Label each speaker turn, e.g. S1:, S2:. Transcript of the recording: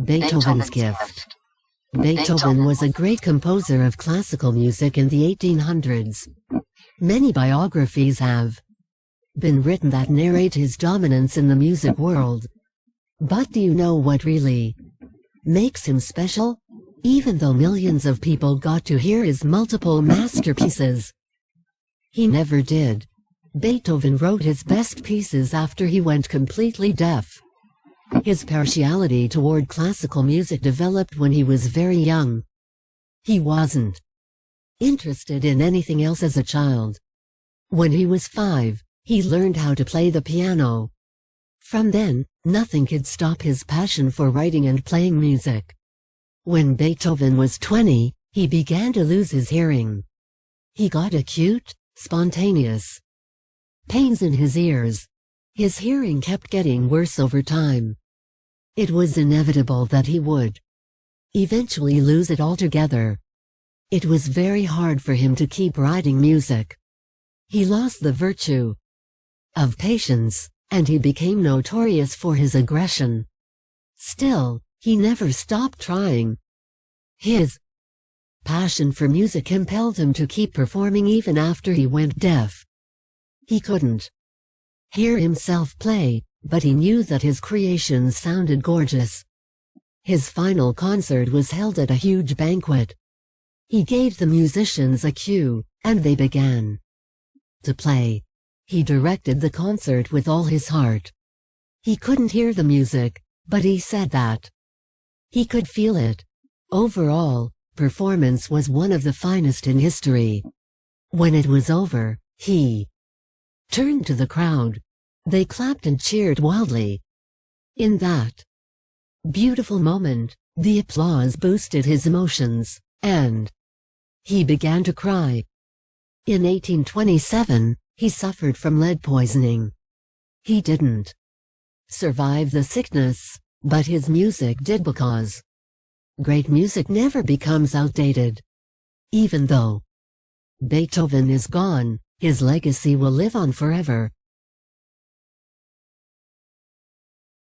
S1: Beethoven's gift. Beethoven was a great composer of classical music in the 1800s. Many biographies have been written that narrate his dominance in the music world. But do you know what really makes him special? Even though millions of people got to hear his multiple masterpieces, he never did. Beethoven wrote his best pieces after he went completely deaf. His partiality toward classical music developed when he was very young. He wasn't interested in anything else as a child. When he was 5, he learned how to play the piano. From then, nothing could stop his passion for writing and playing music. When Beethoven was 20, he began to lose his hearing. He got acute, spontaneous pains in his ears. His hearing kept getting worse over time. It was inevitable that he would eventually lose it altogether. It was very hard for him to keep writing music. He lost the virtue of patience, and he became notorious for his aggression. Still, he never stopped trying. His passion for music compelled him to keep performing even after he went deaf. He couldn't hear himself play, but he knew that his creations sounded gorgeous. His final concert was held at a huge banquet. He gave the musicians a cue, and they began to play. He directed the concert with all his heart. He couldn't hear the music, but he said that he could feel it. Overall, performance was one of the finest in history. When it was over, he turned to the crowd. They clapped and cheered wildly. In that beautiful moment, the applause boosted his emotions, and he began to cry. In 1827, he suffered from lead poisoning. He didn't survive the sickness, but his music did, because great music never becomes outdated. Even though Beethoven is gone, his legacy will live on forever.